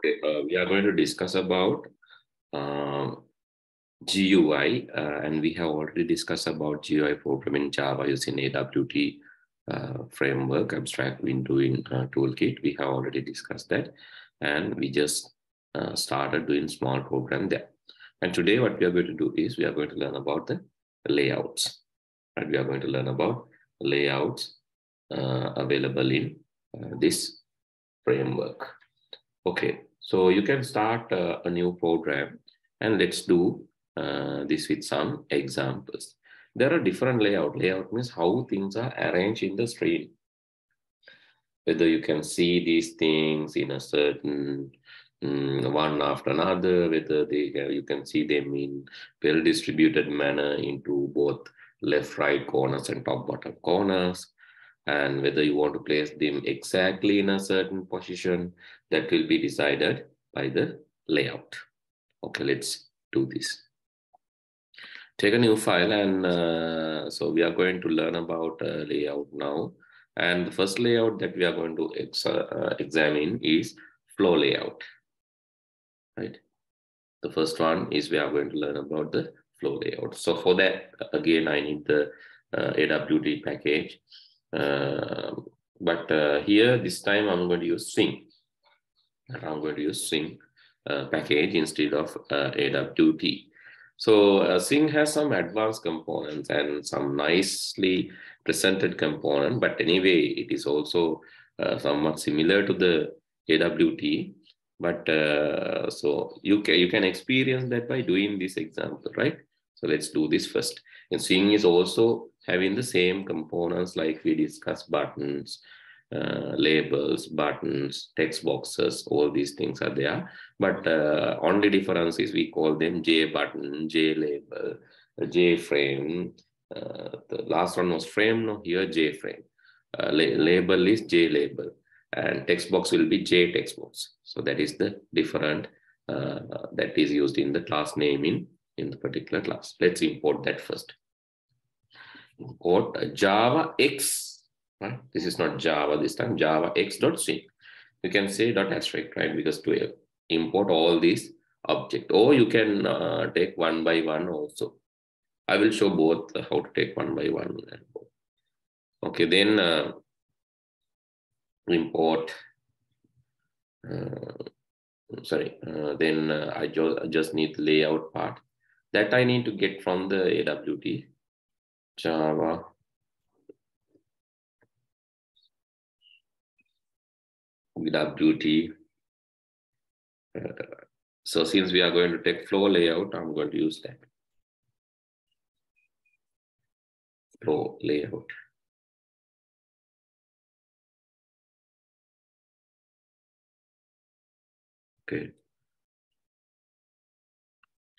Okay, we are going to discuss about GUI, and we have already discussed about GUI programming Java using AWT framework, abstract window in toolkit. We have already discussed that, and we just started doing small program there. And today what we are going to do is we are going to learn about the layouts. And we are going to learn about layouts available in this framework. Okay, so you can start a new program, and let's do this with some examples. There are different layout. Layout means how things are arranged in the screen. Whether you can see these things in a certain one after another, whether you can see them in well-distributed manner into both left, right corners and top, bottom corners, and whether you want to place them exactly in a certain position, that will be decided by the layout. Okay, let's do this. Take a new file, and so we are going to learn about layout now. And the first layout that we are going to examine is flow layout, right? The first one is we are going to learn about the flow layout. So for that, again, I need the AWT package. But here, this time I'm going to use Swing. I'm going to use Swing package instead of AWT. So Swing has some advanced components and some nicely presented component, but anyway, it is also somewhat similar to the AWT. But so you can experience that by doing this example, right? So let's do this first. And Swing is also having the same components like we discussed: buttons, labels, buttons, text boxes, all these things are there. But only difference is we call them J button, J label, J frame. The last one was frame, no, here J frame. Label is J label, and text box will be J text box. So that is the different that is used in the class naming in the particular class. Let's import that first. Import Java X. Right? This is not Java this time, Java X.Swing. You can say .abstract, right? Because to import all these objects, or you can take one by one also. I will show both how to take one by one. Okay, then import. Then I just need the layout part that I need to get from the AWT Java AWT. So since we are going to take flow layout, I'm going to use that flow layout. Okay.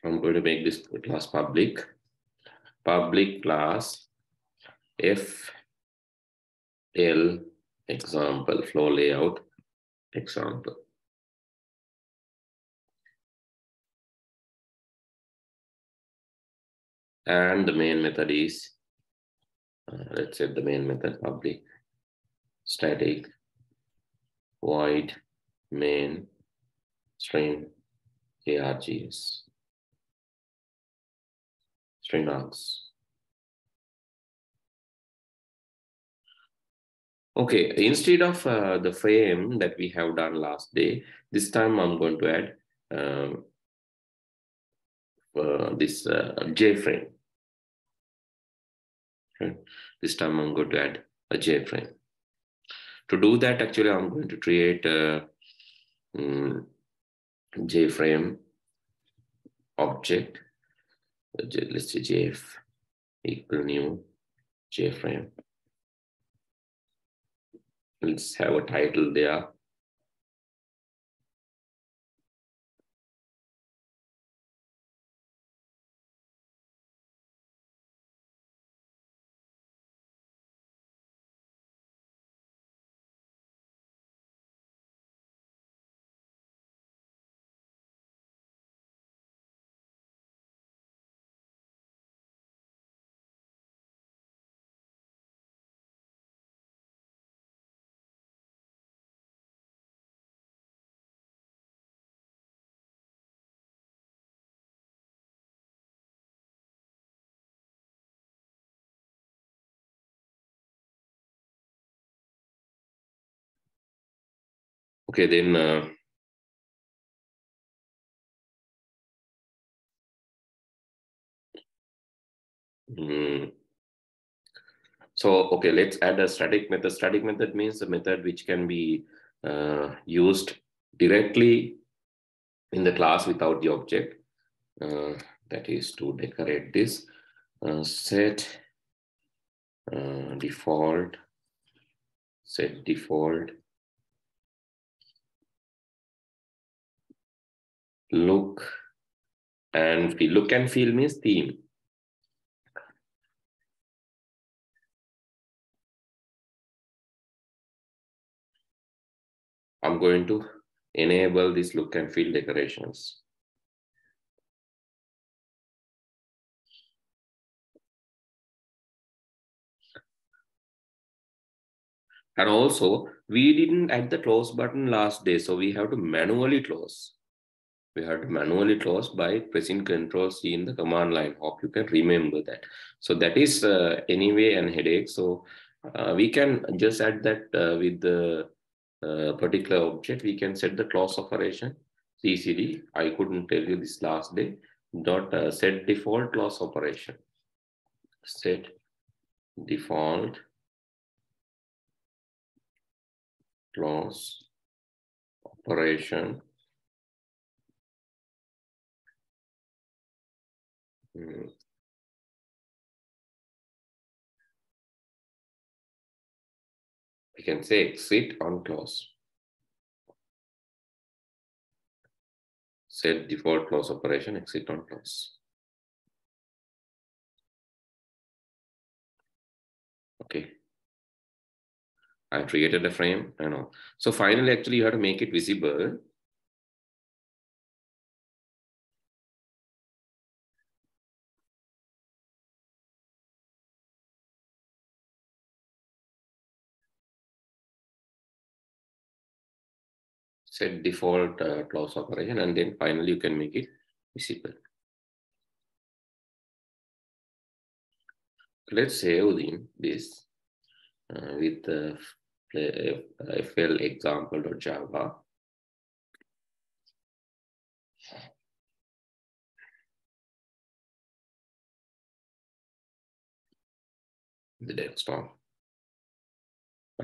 I'm going to make this class public class FL example, flow layout example. And the main method is, let's set the main method public static void main string args string args. Okay, instead of the frame that we have done last day, this time I'm going to add this J frame. Okay. This time I'm going to add a J frame. To do that, actually, I'm going to create a J frame object. Let's say JF equal new J frame. Let's have a title there. Okay, then so, okay, let's add a static method. Static method means a method which can be used directly in the class without the object. That is to decorate this. Set default look and feel. Look and feel means theme. I'm going to enable this look and feel decorations. And also, we didn't add the close button last day, so we have to manually close. We have to manually close by pressing Ctrl C in the command line. Hope you can remember that. So that is anyway an headache. So we can just add that with the particular object. We can set the close operation. CCD, I couldn't tell you this last day. Dot set default close operation. Set default close operation. We can say exit on close. Set default close operation, exit on close. Okay. I created a frame, I know. So finally, actually, you have to make it visible. Set default close operation, and then finally you can make it visible. Let's save this with the FL example.java. The desktop.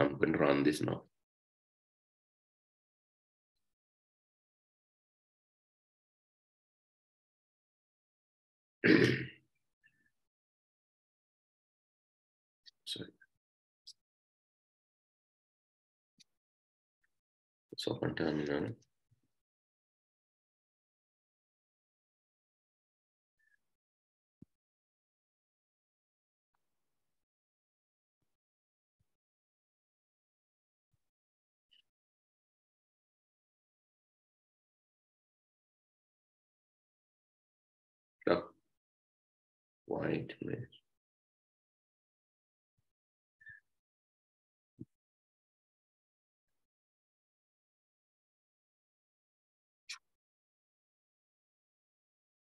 I'm going to run this now. Sorry. Let's open terminal. White image.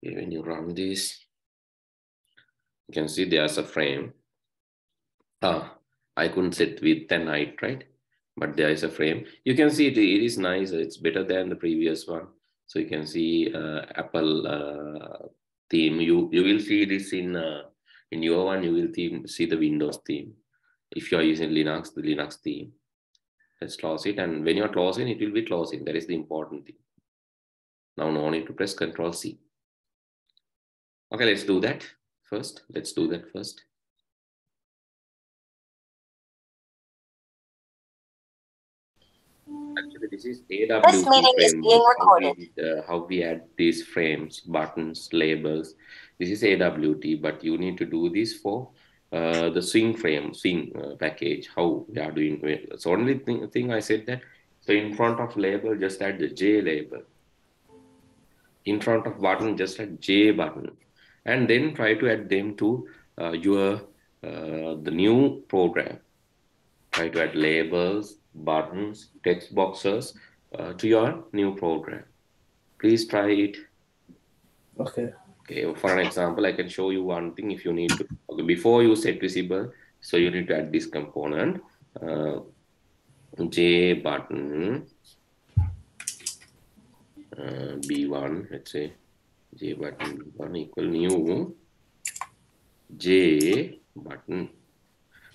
Okay, when you run this, you can see there's a frame. I couldn't set width and height, right? But there is a frame. You can see it is nice. It's better than the previous one. So you can see Apple theme. You will see this in your one. You will see the Windows theme. If you are using Linux, the Linux theme. Let's close it. And when you're closing, it will be closing. That is the important thing. Now no need to press Ctrl C. Okay, let's do that first. Actually, this is AWT This meeting is being recorded. How we add these frames, buttons, labels. This is AWT, but you need to do this for the swing package. How we are doing it. So only thing I said that. So in front of label, just add the J label. In front of button, just add J button, and then try to add them to the new program. Try to add labels, buttons, text boxes to your new program. Please try it. Okay. Okay, for an example, I can show you one thing if you need to. Okay, before you set visible, so you need to add this component, J button. B1, let's say J button B1 equal new J button.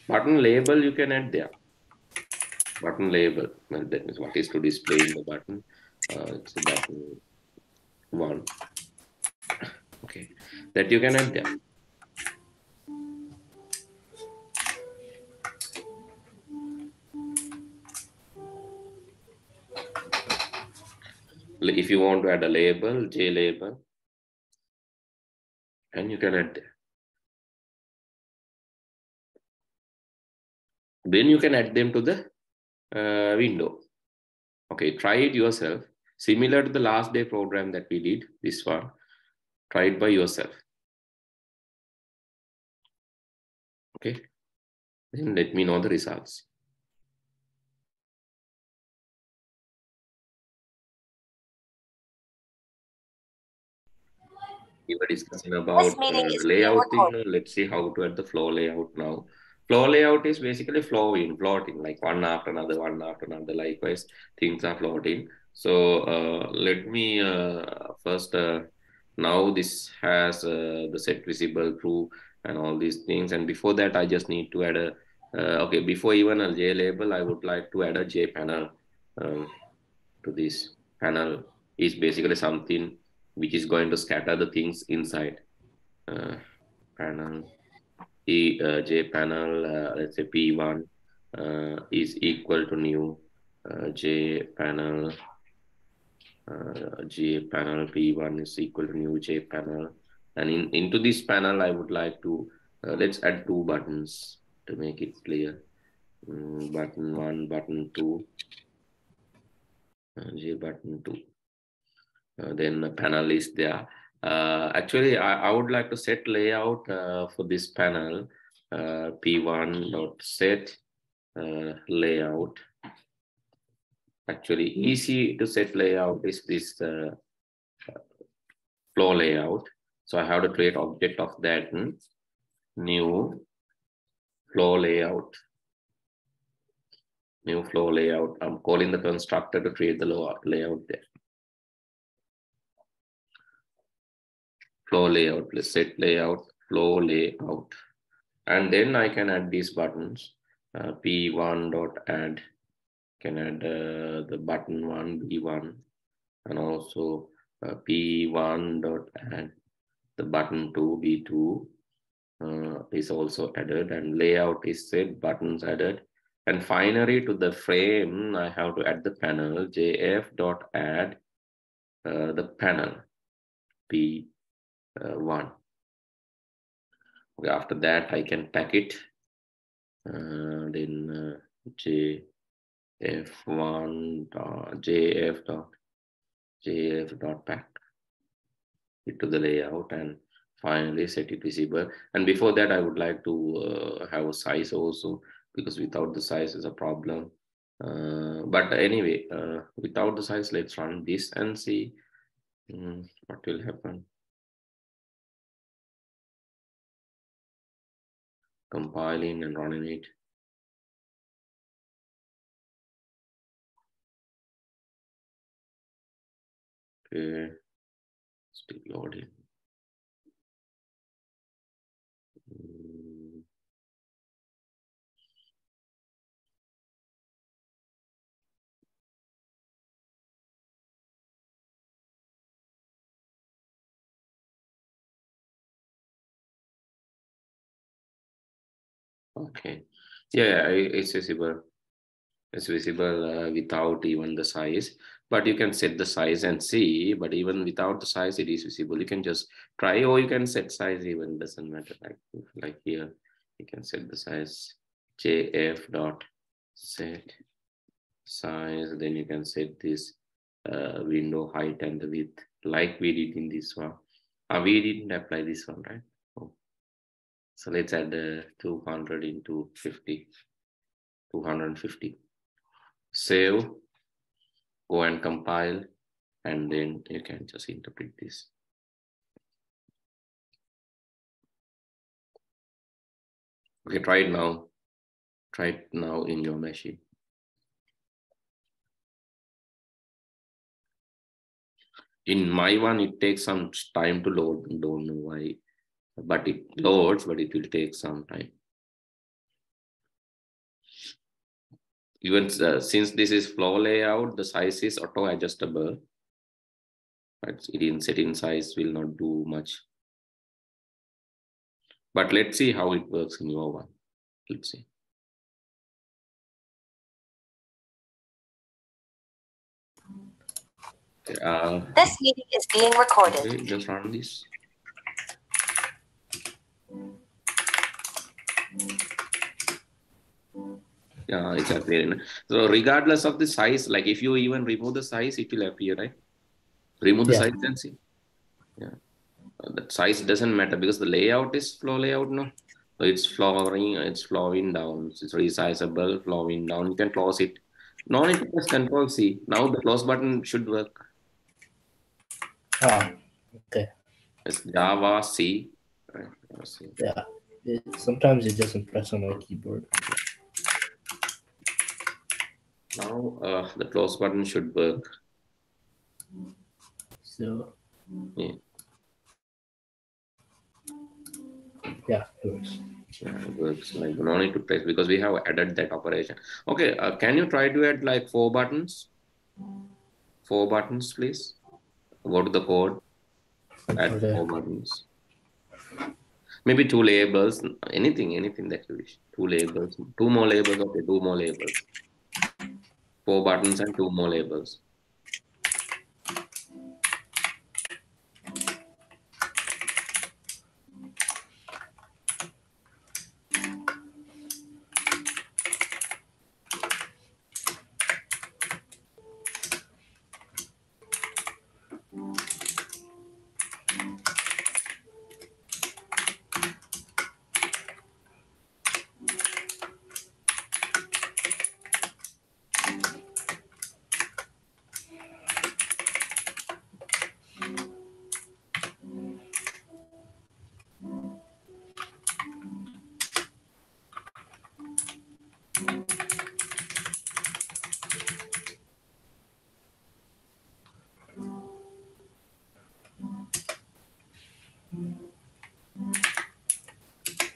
Button label you can add there. Button label, well, that means what is to display in the button. It's a button 1. Okay, that you can add there. If you want to add a label, J label, and you can add there. Then you can add them to the window. Okay, try it yourself. Similar to the last day program that we did, this one, try it by yourself. Okay, then let me know the results. We were discussing about layouting. Let's see how to add the flow layout now. Flow layout is basically floating, like one after another, Likewise, things are floating. So let me first, now this has the set visible, true, and all these things. And before that, I just need to add a, okay, before even a J label, I would like to add a J panel to this. Panel is basically something which is going to scatter the things inside. Panel J panel, let's say P1 is equal to new J panel. J panel P1 is equal to new J panel, and into this panel I would like to let's add 2 buttons to make it clear. Button 1, button 2, J button 2. Then the panel is there. Actually, I would like to set layout for this panel. P1.set layout. Actually, easy to set layout is this flow layout. So I have to create object of that. New flow layout. New flow layout. I'm calling the constructor to create the layout there. Flow layout, let's set layout, flow layout. And then I can add these buttons. P1.add, can add the button 1, B1, and also P1.add the button 2, B2 is also added, and layout is set, buttons added. And finally, to the frame, I have to add the panel, jf.add the panel, P1. Okay, after that, I can pack it. Then jf1 jf.pack it to the layout, and finally set it visible. And before that, I would like to have a size also, because without the size is a problem. But anyway, without the size, let's run this and see what will happen. Compiling and running it. Okay, still loading. Okay, yeah, it's visible. It's visible without even the size, but you can set the size and see. But even without the size, it is visible. You can just try, or you can set size, even doesn't matter. Like here, you can set the size, jf.set size. Then you can set this window height and the width, like we did in this one. We didn't apply this one, right? Oh. So let's add 200 into 50, 250. Save, go and compile, and then you can just interpret this. Okay, try it now. Try it now in your machine. In my one, it takes some time to load. Don't know why, but it loads, but it will take some time. Even since this is flow layout, the size is auto adjustable. But in setting size will not do much. But let's see how it works in your one. Let's see. This meeting is being recorded. Okay, just run this. Yeah, exactly. So regardless of the size, like if you even remove the size, it will appear, right? Remove the size and see. Yeah, that size doesn't matter because the layout is flow layout, no? So it's flowing down. It's resizable, flowing down. You can close it. No need to press Control C. Now the close button should work. Ah, okay. It's Java C. Right. Yeah. Sometimes it doesn't press on my keyboard. Now the close button should work. So yeah, it works. Yeah, it works. Like no need to press because we have added that operation. Okay, can you try to add like 4 buttons? 4 buttons, please. Go to the code. Add 4 buttons. Maybe 2 labels. Anything that you wish. 2 labels. 2 more labels. Okay, 2 more labels. 4 buttons and 2 more labels.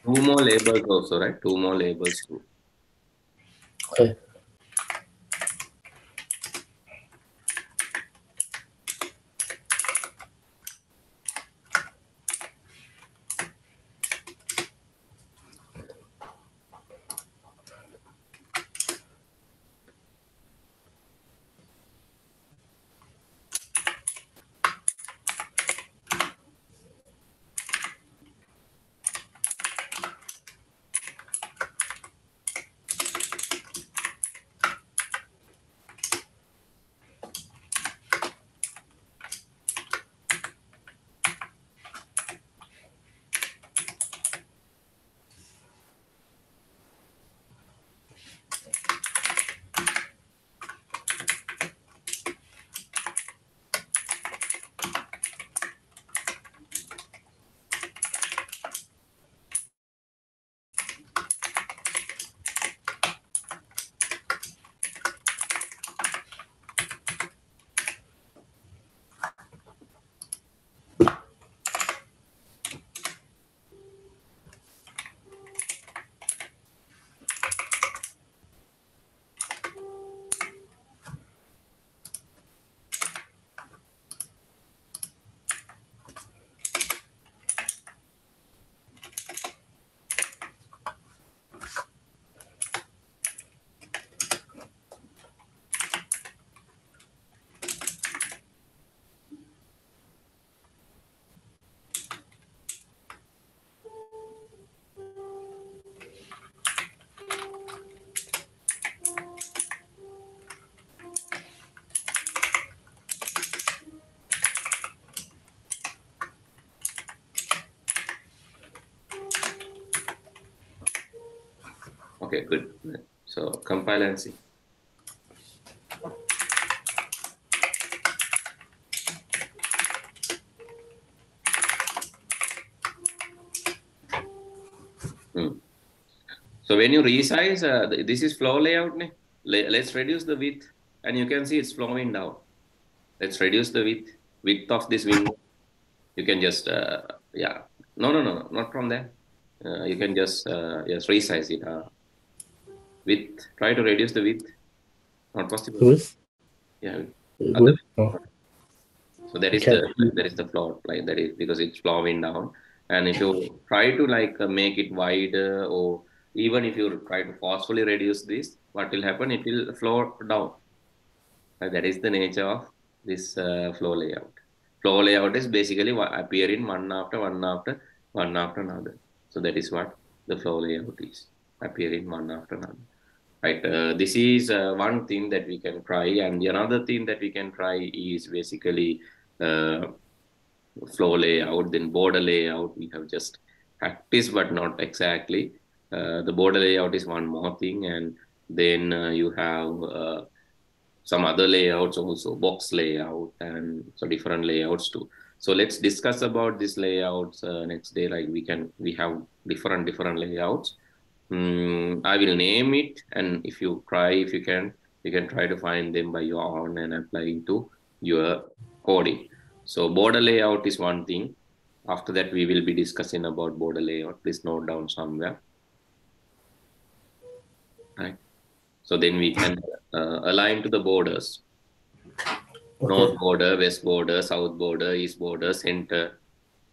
Two more labels also, right? 2 more labels too. Okay. Okay, good. So compile and see. So when you resize, this is flow layout. Let's reduce the width, and you can see it's flowing down. Let's reduce the width. width of this window, you can just, yeah, no, not from there. You can just resize it. Width, try to reduce the width. Not possible. Who's? Yeah. Oh. So that is the flaw, like that is because it's flowing down. And if you try to like make it wider, or even if you try to forcefully reduce this, what will happen? It will flow down. That is the nature of this flow layout. Flow layout is basically appearing one after another. So that is what the flow layout is, appearing one after another. Right. This is one thing that we can try, and the another thing that we can try is basically flow layout, then border layout. We have just practiced, but not exactly. The border layout is one more thing, and then you have some other layouts also, box layout, and so different layouts too. So let's discuss about these layouts next day. Like we have different layouts. I will name it, and if you can try to find them by your own and apply to your coding. So border layout is one thing. After that, we will be discussing about border layout. Please note down somewhere. Right. So then we can align to the borders. Okay. North border, west border, south border, east border, center.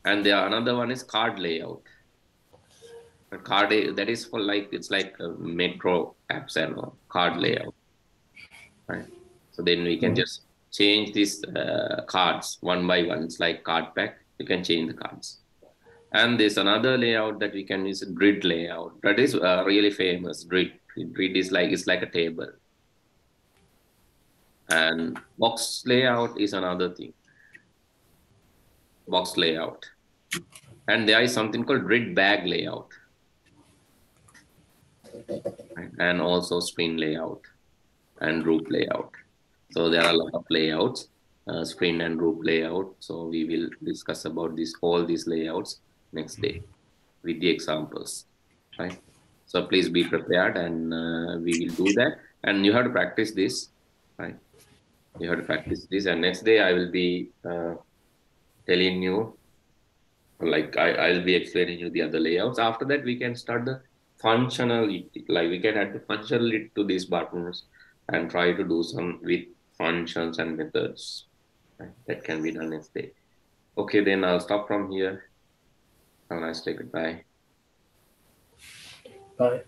And there another one is card layout. A card, that is for like, it's like a metro apps and card layout. Right. So then we can just change these cards one by one. It's like card pack. You can change the cards. And there's another layout that we can use, grid layout. That is really famous. Grid is like, it's like a table. And box layout is another thing. Box layout. And there is something called grid bag layout. And also sprint layout and group layout. So there are a lot of layouts, sprint and group layout. So we will discuss about all these layouts next day with the examples, right? So please be prepared, and we will do that. And you have to practice this, right? You have to practice this, and next day I will be telling you, like I'll be explaining you the other layouts. After that, we can start the functionality, like we can add the functionality to these buttons and try to do some with functions and methods. Right? That can be done next day. Okay, then I'll stop from here. Have a nice day. Goodbye. Bye.